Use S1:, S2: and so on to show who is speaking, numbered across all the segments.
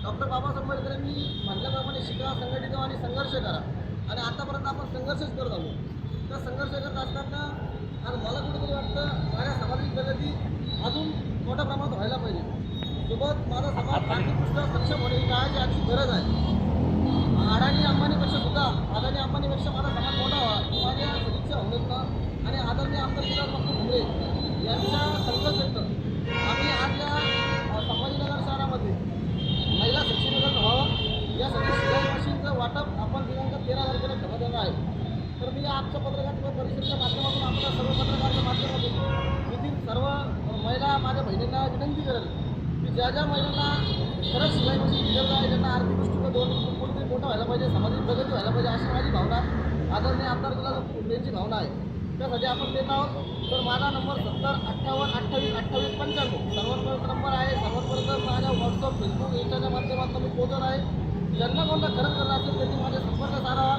S1: Doctor Babasaheb आंबेडकरांनी म्हटल्याप्रमाणे शिका, संघटित व्हा आणि संघर्ष करा. आणि आतापर्यंत आपण संघर्षच करत आलो. तर संघर्ष करत असताना आज मला कुठेतरी वाटतं माझ्या सामाजिक प्रगती अजून मोठ्या प्रमाणात व्हायला पाहिजे. सोबत माझा समाज आर्थिकदृष्ट्या सक्षम होणे ही काळाची आजची गरज आहे. अडाणी अंबानीपेक्षा सुद्धा अडाणी अंबानीपेक्षा माझा समाज मोठा व्हा ही माझ्या सदिच्छा होण्याचं आणि आदरणीय आमदार विलासराव भुमरे यांच्या संकल्पेत आम्ही आज या संभाजीनगर शहरामध्ये महिला सक्षमीकरण व्हावं यासाठी शिलाई मशीनचं वाटप आपण दिनांक 13 तारखेला ठेवण्यात येणार आहे. तर मी आजच्या पत्रकार परिषदेच्या माध्यमातून आपल्या सर्व पत्रकारांच्या माध्यमातून येथील सर्व महिला माझ्या बहिणींना विनंती करेल की ज्या ज्या महिलांना खरंच शिलाई मशीन गरज आहे, ज्यांना आर्थिक दृष्टीनं कुठेतरी मोठं व्हायला पाहिजे, सामाजिक प्रगती व्हायला पाहिजे अशी माझी भावना आदरणीय आमदार विलासराव भुमरेंची भावना आहे. त्यासाठी आपण देत आहोत. तर माझा नंबर 70 58 28 28 95 सर्वांपर्यंत नंबर आहे. सर्वांपर्यंत माझ्या व्हॉट्सअप, फेसबुक, इंस्टाच्या माध्यमातून मी पोहोचत आहे. ज्यांना कोणता खरंच गरज असेल त्यांनी माझे संपर्क साधावा.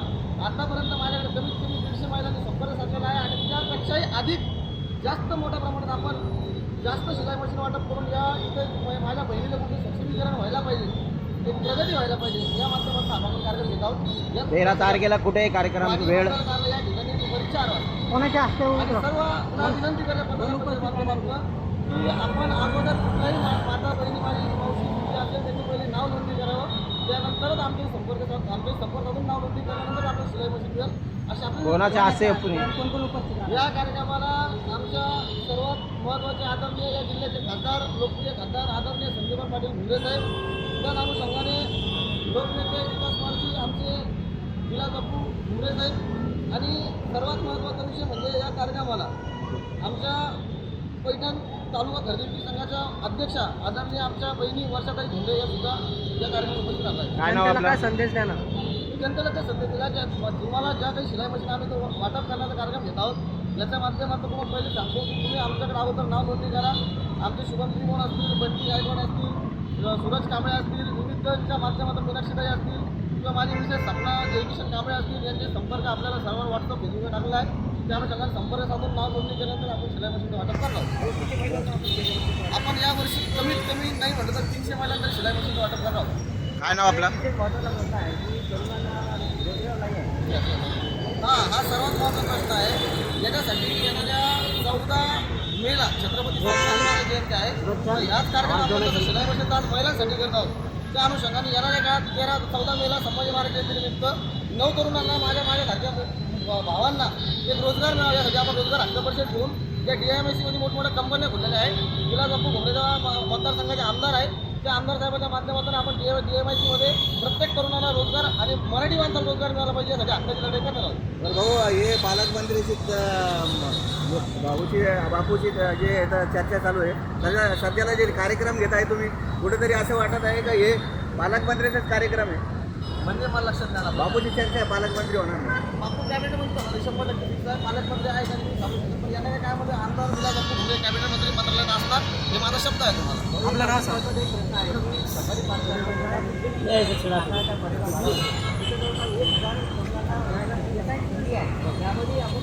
S1: आतापर्यंत माझ्याकडे कमीत कमी 150 महिलांनी संपर्क साधलेला आहे आणि त्यापेक्षाही अधिक जास्त मोठ्या प्रमाणात आपण जास्त शिलाई मशीन वाटप करून या इथे माझ्या बहिणीला कुठे सक्षमीकरण व्हायला पाहिजे, एक प्रगती व्हायला पाहिजे या माध्यमातून आपण कार्यक्रम घेत आहोत.
S2: 13 तारखेला कुठे कार्यक्रम वेळ
S1: या ठिकाणी दुपारी 4 वाजता
S2: कोणाच्या हस्ते
S1: आणि सर्व विनंती करल्या माध्यमातून की आपण अगोदर कुठल्याही माता बहिणी माझी मावशी जी असेल त्यांनी पहिले नाव नोंदणी करावं. त्यानंतरच आमचे संपर्क साधून नाव नोंदणी केल्यानंतर आपण शिलाई मशीन मिळेल अशा
S2: कोणाच्या हस्ते
S1: या कार्यक्रमाला आमच्या सर्वात महत्त्वाचे आदरणीय या जिल्ह्याचे खासदार, लोकप्रिय खासदार आदरणीय संजयभाऊ पाटील भुमरे साहेब, त्या अनुषंगाने लोकनेते विकास मार्गी आमचे विलासबापू भुमरे साहेब आणि सर्वात महत्त्वाचा विषय म्हणजे या कार्यक्रमाला आमच्या पैठण तालुका खरेदी विक्री संघाच्या अध्यक्षा आदरणीय आमच्या बहिणी वर्षाताई धोंडे या सुद्धा या कार्यक्रमात उपस्थित राहत आहेत.
S2: काय नाव आपलं? संदेश द्या ना.
S1: जनतेला त्या सध्या तुम्हाला ज्या काही शिलाई मशीन आम्ही तो वाटप करण्याचा कार्यक्रम घेत आहोत याच्या माध्यमातून तुम्हाला पहिले सांगतो की तुम्ही आमच्याकडे अगोदर नाव नोंदणी करा. आमचे शुभम मोहन असतील, बंटी गायकवाड असतील, सूरज कांबळे असतील, विविधच्या माध्यमातून मीनाक्षीताई असतील किंवा माझी विशेष सपना जयकिशन कांबळे असतील यांचे संपर्क आपल्याला सर्वांना व्हॉट्सअप फेसबुकवर टाकला आहे. त्यामुळे सगळ्यांना संपर्क साधून नाव नोंदणी केल्यानंतर आपण शिलाई मशीनचं वाटप करणार आहोत. आपण यावर्षी कमीत कमी नाही म्हटलं तर 300 महिलांना शिलाई मशीनचं वाटप करणार आहोत.
S2: काय नाव आपलं?
S1: हा सर्वात महत्त्वाचा प्रश्न आहे. याच्यासाठी येणाऱ्या 14 मेला छत्रपती शिवाजी जयंती आहे. याच कार्यक्रमात शिलाई मशीन आज महिलांसाठी करत आहोत. त्या अनुषंगाने येणाऱ्या काळात 14 मेला संभाजी महाराज जयंतीनिमित्त 9 तरुणांना माझ्यासारख्या भावांना एक रोजगार मिळावा यासाठी आपण रोजगार हक्क परिषद घेऊन त्या DIMICमध्ये मोठमोठ्या कंपन्या खुललेल्या आहेत. विलासबापू भुमरे मतदारसंघाचे आमदार आहेत. त्या आमदार साहेबांच्या माध्यमातून आपण DIMICमध्ये प्रत्येक तरुणाला रोजगार आणि मराठी माणसाला रोजगार मिळाला पाहिजे यासाठी हक्काची लढाई करणार आहोत.
S2: तर भाऊ, हे पालकमंत्रीची बापूची जे चर्चा चालू आहे, सध्याला जे कार्यक्रम घेत आहे तुम्ही, कुठेतरी असं वाटत आहे का हे पालकमंत्र्यांचाच कार्यक्रम आहे?
S1: म्हणजे मला लक्षात नाही आलं.
S2: बापूची चर्चा आहे, पालकमंत्री होणार नाही.
S1: बापू कॅबिनेटमध्ये होणार 100% फिक्स आहे. पालकमंत्री आहे का तुम्ही सांगू शकता. पण येणाऱ्या काळामध्ये आमदार विलासबापू भुमरे कॅबिनेट मंत्री मंत्रालयात असणार हे माझा शब्द आहे तुम्हाला.
S2: आपलं नाव सांग.
S1: त्यामध्ये आपण